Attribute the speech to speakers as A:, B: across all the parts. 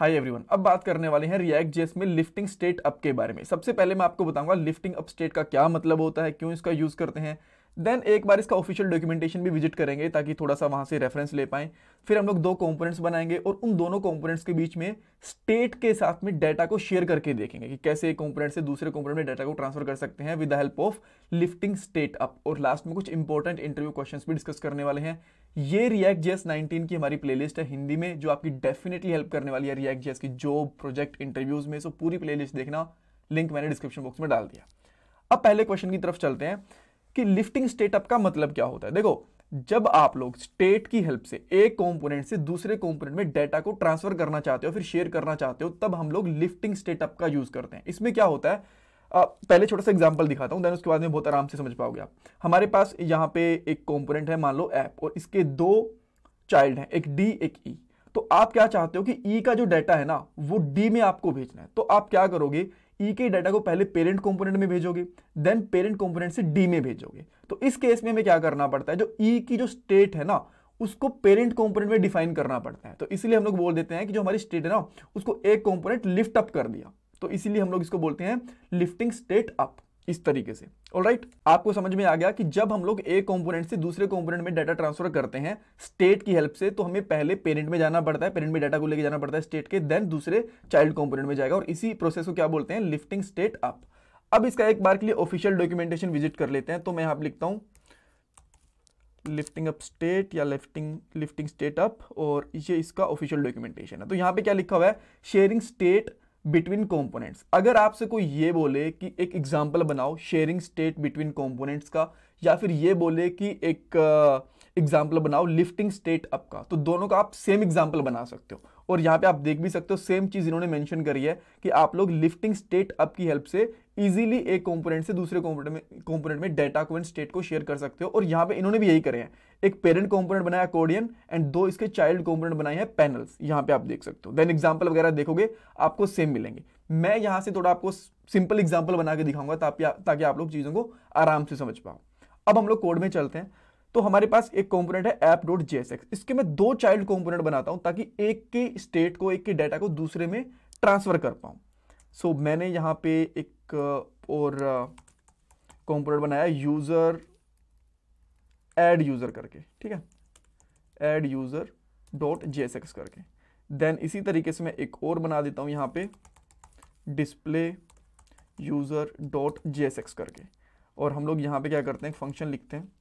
A: Hi everyone, अब बात करने वाले हैं रिएक्ट जेएस में लिफ्टिंग स्टेट अप के बारे में। सबसे पहले मैं आपको बताऊंगा लिफ्टिंग अप स्टेट का क्या मतलब होता है, क्यों इसका यूज करते हैं। देन एक बार इसका ऑफिशियल डॉक्यूमेंटेशन भी विजिट करेंगे ताकि थोड़ा सा वहां से रेफरेंस ले पाएं। फिर हम लोग दो कंपोनेंट्स बनाएंगे और उन दोनों कंपोनेंट्स के बीच में स्टेट के साथ में डाटा को शेयर करके देखेंगे कि कैसे एक कंपोनेंट से दूसरे कंपोनेंट में डाटा को ट्रांसफर कर सकते हैं with the help of lifting state up. और लास्ट में कुछ इंपॉर्टेंट इंटरव्यू क्वेश्चंस भी डिस्कस करने वाले हैं। ये रिएक्ट जेएस 19 की हमारी प्लेलिस्ट है हिंदी में, जो आपकी डेफिनेटली हेल्प करने वाली है रिएक्ट जेएस की जॉब प्रोजेक्ट इंटरव्यूज में। सो पूरी प्लेलिस्ट देखना, लिंक मैंने डिस्क्रिप्शन बॉक्स में डाल दिया। अब पहले क्वेश्चन की तरफ चलते हैं कि लिफ्टिंग स्टेट अप का मतलब क्या होता है। देखो, जब आप लोग स्टेट की हेल्प से एक कंपोनेंट से दूसरे कंपोनेंट में डाटा को ट्रांसफर करना चाहते हो, फिर शेयर करना चाहते हो, तब हम लोग लिफ्टिंग स्टेट अप का यूज करते हैं। इसमें क्या होता है, पहले छोटा सा एग्जांपल दिखाता हूं, देन उसके बाद में बहुत आराम से समझ पाओगे आप। हमारे पास यहाँ पे एक कंपोनेंट है, मान लो ऐप, और इसके दो चाइल्ड हैं, एक डी एक ई। तो आप क्या चाहते हो कि ई का जो डाटा है ना वो डी में आपको भेजना है। तो आप क्या करोगे, ई के डाटा को पहले पेरेंट कंपोनेंट में भेजोगे, देन पेरेंट कंपोनेंट से डी में भेजोगे। तो इस केस में हमें क्या करना पड़ता है, जो ई की जो स्टेट है ना उसको पेरेंट कंपोनेंट में डिफाइन करना पड़ता है। तो इसलिए हम लोग बोल देते हैं कि जो हमारी स्टेट है ना उसको एक कंपोनेंट लिफ्ट अप कर दिया, तो इसीलिए हम लोग इसको बोलते हैं लिफ्टिंग स्टेट अप, इस तरीके से। ऑलराइट, आपको समझ में आ गया कि जब हम लोग एक कंपोनेंट से दूसरे कंपोनेंट में डाटा ट्रांसफर करते हैं स्टेट की हेल्प से, तो हमें पहले पेरेंट में जाना पड़ता है, पेरेंट में डाटा को लेके जाना पड़ता है स्टेट के, देन दूसरे चाइल्ड कंपोनेंट में जाएगा, और इसी प्रोसेस को क्या बोलते हैं, लिफ्टिंग स्टेट अप। अब इसका एक बार के लिए ऑफिशियल डॉक्यूमेंटेशन विजिट कर लेते हैं। तो मैं यहां पर लिखता हूं लिफ्टिंग अप स्टेट या लिफ्टिंग स्टेट अप, और ये इसका ऑफिशियल डॉक्यूमेंटेशन है। तो यहां पे क्या लिखा हुआ है, शेयरिंग स्टेट बिटवीन कंपोनेंट्स। अगर आपसे कोई ये बोले कि एक एग्जांपल बनाओ शेयरिंग स्टेट बिटवीन कंपोनेंट्स का, या फिर ये बोले कि एक एग्जांपल बनाओ लिफ्टिंग स्टेट अप का, तो दोनों का आप सेम एग्जांपल बना सकते हो। और यहाँ पे आप देख भी सकते हो सेम चीज इन्होंने मेंशन करी है कि आप लोग लिफ्टिंग स्टेट अप की हेल्प से इजीली एक कंपोनेंट से दूसरे कंपोनेंट में डाटा को एंड स्टेट को शेयर कर सकते हो। और यहाँ पे इन्होंने भी यही करे हैं, एक पेरेंट कंपोनेंट बनाया अकॉर्डियन एंड दो इसके चाइल्ड कंपोनेंट बनाए हैं पैनल्स, यहाँ पे आप देख सकते हो। देन एग्जांपल वगैरह देखोगे आपको सेम मिलेंगे। मैं यहाँ से थोड़ा आपको सिंपल एग्जांपल बना के दिखाऊंगा ताकि आप लोग चीजों को आराम से समझ पाओ। अब हम लोग कोड में चलते हैं। तो हमारे पास एक कंपोनेंट है app.jsx, इसके मैं दो चाइल्ड कंपोनेंट बनाता हूं ताकि एक के स्टेट को, एक के डाटा को दूसरे में ट्रांसफर कर पाऊं। सो मैंने यहां पे एक और कंपोनेंट बनाया यूजर ऐड यूजर करके, ठीक है, ऐड यूजर डॉट jsx करके। देन इसी तरीके से मैं एक और बना देता हूं यहां पे डिस्प्ले यूजर डॉट jsx करके। और हम लोग यहां पे क्या करते हैं, फंक्शन लिखते हैं।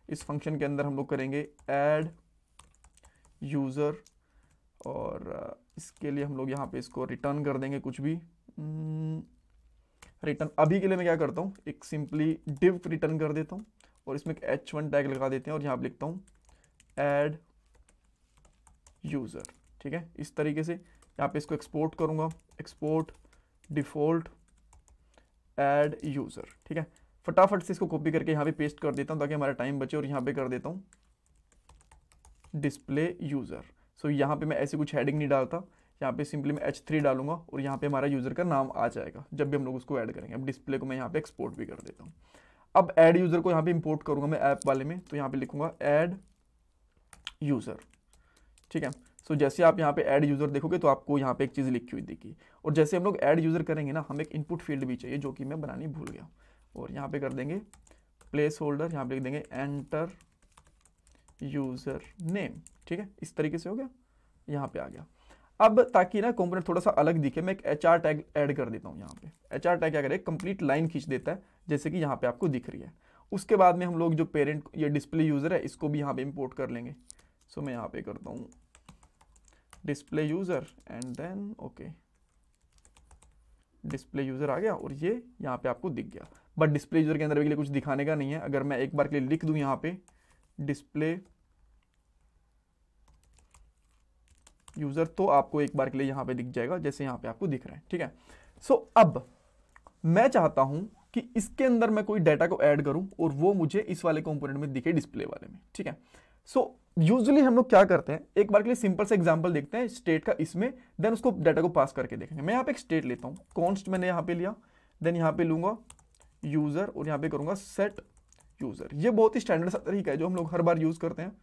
A: इस फंक्शन के अंदर हम लोग करेंगे ऐड यूजर, और इसके लिए हम लोग यहाँ पे इसको रिटर्न कर देंगे कुछ भी रिटर्न। अभी के लिए मैं क्या करता हूँ, एक सिंपली डिव रिटर्न कर देता हूँ, और इसमें एक h1 टैग लगा देते हैं, और यहाँ पे लिखता हूँ ऐड यूजर, ठीक है। इस तरीके से यहाँ पे इसको एक्सपोर्ट करूँगा, एक्सपोर्ट डिफॉल्ट ऐड यूजर, ठीक है। फटाफट से इसको कॉपी करके यहाँ पे पेस्ट कर देता हूँ ताकि हमारा टाइम बचे, और यहाँ पे कर देता हूँ डिस्प्ले यूजर। सो यहाँ पे मैं ऐसे कुछ हेडिंग नहीं डालता, यहाँ पे सिंपली मैं h3 डालूंगा, और यहाँ पे हमारा यूजर का नाम आ जाएगा जब भी हम लोग उसको ऐड करेंगे। अब डिस्प्ले को मैं यहाँ पे एक्सपोर्ट भी कर देता हूँ। अब ऐड यूजर को यहाँ पे इंपोर्ट करूंगा मैं ऐप वाले में, तो यहाँ पे लिखूंगा ऐड यूजर, ठीक है। सो जैसे आप यहाँ पे ऐड यूजर देखोगे तो आपको यहाँ पे एक चीज लिखी हुई दिखी, और जैसे हम लोग ऐड यूजर करेंगे ना, हमें एक इनपुट फील्ड भी चाहिए जो कि मैं बनानी भूल गया, और यहाँ पे कर देंगे प्लेस होल्डर, यहाँ पे लिख देंगे एंटर यूजर नेम, ठीक है। इस तरीके से हो गया, यहाँ पे आ गया। अब ताकि ना कंपोनेंट थोड़ा सा अलग दिखे, मैं एक HR टैग ऐड कर देता हूँ यहाँ पे। HR टैग क्या करे, कंप्लीट लाइन खींच देता है, जैसे कि यहाँ पे आपको दिख रही है। उसके बाद में हम लोग जो पेरेंट ये डिस्प्ले यूजर है इसको भी यहाँ पे इंपोर्ट कर लेंगे। सो मैं यहाँ पे करता हूँ display user and then okay, display user आ गया, और ये यहाँ पे आपको दिख गया। बट डिस्प्ले यूजर के अंदर के लिए कुछ दिखाने का नहीं है। अगर मैं एक बार के लिए लिख दूं यहाँ पे डिस्प्ले यूजर, तो आपको एक बार के लिए यहाँ पे दिख जाएगा जैसे यहाँ पे आपको दिख रहा है, ठीक है। सो अब मैं चाहता हूं कि इसके अंदर मैं कोई डाटा को ऐड करूं और वो मुझे इस वाले कंपोनेंट में दिखे, डिस्प्ले वाले में, ठीक है। सो यूजुअली हम लोग क्या करते हैं, एक बार के लिए सिंपल सा एग्जांपल देखते हैं स्टेट का इसमें, देन उसको डाटा को पास करके देखेंगे। मैं यहाँ पे एक स्टेट लेता हूँ, कॉन्स्ट मैंने यहाँ पे लिया, देन यहाँ पे लूंगा यूजर, और यहाँ पे करूंगा सेट यूजर। ये बहुत ही स्टैंडर्ड सा तरीका है जो हम लोग हर बार यूज करते हैं।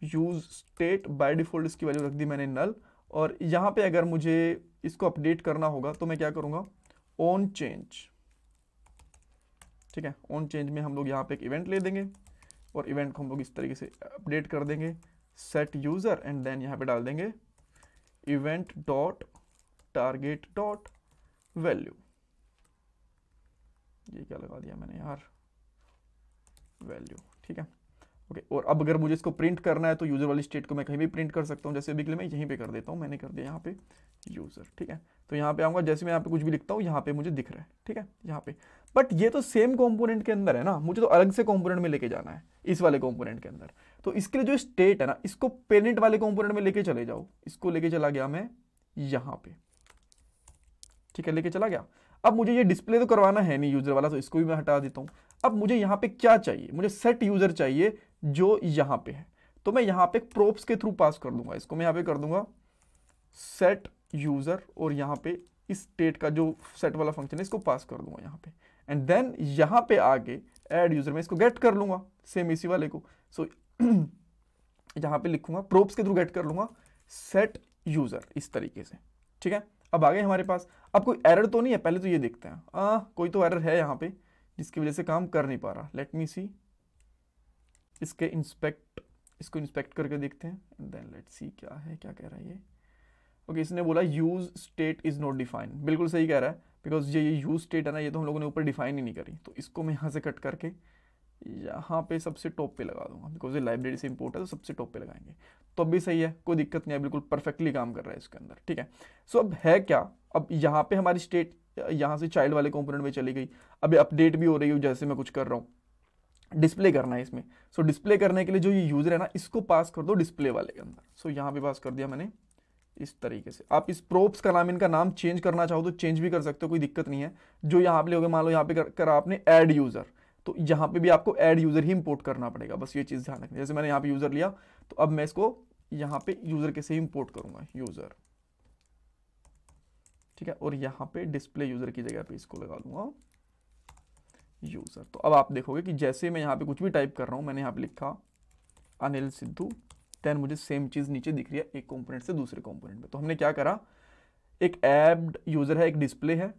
A: यूज स्टेट बाय डिफॉल्ट इसकी वैल्यू रख दी मैंने नल, और यहाँ पे अगर मुझे इसको अपडेट करना होगा तो मैं क्या करूँगा, ऑन चेंज, ठीक है। ऑन चेंज में हम लोग यहाँ पे एक इवेंट ले देंगे और इवेंट को हम लोग इस तरीके से अपडेट कर देंगे, सेट यूज़र, एंड देन यहाँ पे डाल देंगे event dot target dot value. ये क्या लगा दिया मैंने यार, वैल्यू, ठीक है, ओके। और अब अगर मुझे इसको प्रिंट करना है तो यूज़र वाली स्टेट को मैं कहीं भी प्रिंट कर सकता हूँ, जैसे अभी के लिए मैं यहीं पे कर देता हूँ, मैंने कर दिया यहाँ पे यूज़र, ठीक है। तो यहाँ पे आऊँगा, जैसे मैं यहाँ पे कुछ भी लिखता हूँ यहाँ पे मुझे दिख रहा है, ठीक है, यहाँ पे। बट ये तो सेम कंपोनेंट के अंदर है ना, मुझे तो अलग से कंपोनेंट में लेके जाना है इस वाले कंपोनेंट के अंदर। तो इसके लिए जो स्टेट है ना, इसको पेरेंट वाले कंपोनेंट में लेके चले जाओ। इसको लेके चला गया मैं यहाँ पे, ठीक है, लेके चला गया। अब मुझे ये डिस्प्ले तो करवाना है नहीं यूजर वाला, तो इसको भी मैं हटा देता हूँ। अब मुझे यहाँ पे क्या चाहिए, मुझे सेट यूजर चाहिए जो यहाँ पे है। तो मैं यहाँ पे प्रोप्स के थ्रू पास कर दूंगा इसको, मैं यहाँ पे कर दूंगा सेट यूजर, और यहाँ पे इस स्टेट का जो सेट वाला फंक्शन है इसको पास कर दूंगा यहाँ पे। एंड देन यहाँ पे आगे ऐड यूजर में इसको गेट कर लूंगा सेम इसी वाले को। सो यहाँ पे लिखूंगा प्रोप्स के थ्रू गेट कर लूंगा सेट यूजर इस तरीके से, ठीक है। अब आ गए हमारे पास। अब कोई एरर तो नहीं है, पहले तो ये देखते हैं। कोई तो एरर है यहाँ पे जिसकी वजह से काम कर नहीं पा रहा। लेट मी सी, इसको इंस्पेक्ट करके देखते हैं, एंड देन लेट्स सी क्या है, क्या कह रहा है ये। ओके, इसने बोला use state is not defined, बिल्कुल सही कह रहा है, बिकॉज ये यूज स्टेट है ना, ये तो हम लोगों ने ऊपर डिफाइन ही नहीं करी। तो इसको मैं यहाँ से कट करके यहाँ पे सबसे टॉप पे लगा दूंगा, बिकॉज ये लाइब्रेरी से इंपोर्ट है तो सबसे टॉप पे लगाएंगे। तो अब भी सही है, कोई दिक्कत नहीं है, बिल्कुल परफेक्टली काम कर रहा है इसके अंदर, ठीक है। सो अब है क्या, अब यहाँ पे हमारी स्टेट यहाँ से चाइल्ड वाले कंपोनेंट में चली गई। अब अपडेट भी हो रही है, जैसे मैं कुछ कर रहा हूँ, डिस्प्ले करना है इसमें। सो डिस्प्ले करने के लिए जो ये यूजर है ना, इसको पास कर दो डिस्प्ले वाले के अंदर। सो यहाँ पे पास कर दिया मैंने इस तरीके से। आप इस प्रोप्स का नाम, इनका नाम चेंज करना चाहो तो चेंज भी कर सकते हो, कोई दिक्कत नहीं है। जो यहाँ पे लोगे, मान लो यहाँ पे करा आपने ऐड यूजर, तो यहाँ पे भी आपको ऐड यूजर ही इंपोर्ट करना पड़ेगा, बस ये चीज ध्यान रखनी। जैसे मैंने यहाँ पे यूजर लिया, तो अब मैं इसको यहाँ पे यूजर के से इंपोर्ट करूंगा यूजर, ठीक है। और यहाँ पे डिस्प्ले यूजर की जगह पे इसको लगा दूंगा यूजर। तो अब आप देखोगे कि जैसे मैं यहाँ पे कुछ भी टाइप कर रहा हूँ, मैंने यहाँ पे लिखा अनिल सिद्धू, देन मुझे सेम चीज नीचे दिख रही है एक कंपोनेंट से दूसरे कंपोनेंट में। तो हमने क्या करा, एक ऐड यूजर है, एक डिस्प्ले है।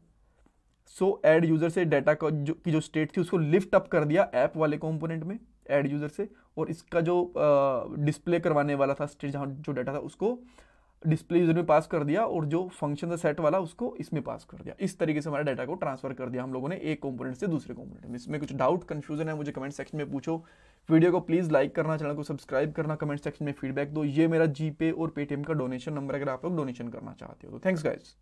A: सो ऐड यूजर से डाटा की जो स्टेट थी उसको लिफ्ट अप कर दिया ऐप वाले कंपोनेंट में ऐड यूजर से, और इसका जो डिस्प्ले करवाने वाला था स्टेट, जहाँ जो डाटा था उसको डिस्प्ले यूजर में पास कर दिया, और जो फंक्शन था सेट वाला उसको इसमें पास कर दिया। इस तरीके से हमारे डाटा को ट्रांसफर कर दिया हम लोगों ने एक कंपोनेंट से दूसरे कंपोनेंट में। इसमें कुछ डाउट कंफ्यूजन है, मुझे कमेंट सेक्शन में पूछो। वीडियो को प्लीज लाइक करना, चैनल को सब्सक्राइब करना, कमेंट सेक्शन में फीडबैक दो। ये मेरा जीपे और पेटीएम का डोनेशन नंबर, अगर आप लोग डोनेशन करना चाहते हो तो। Thanks guys.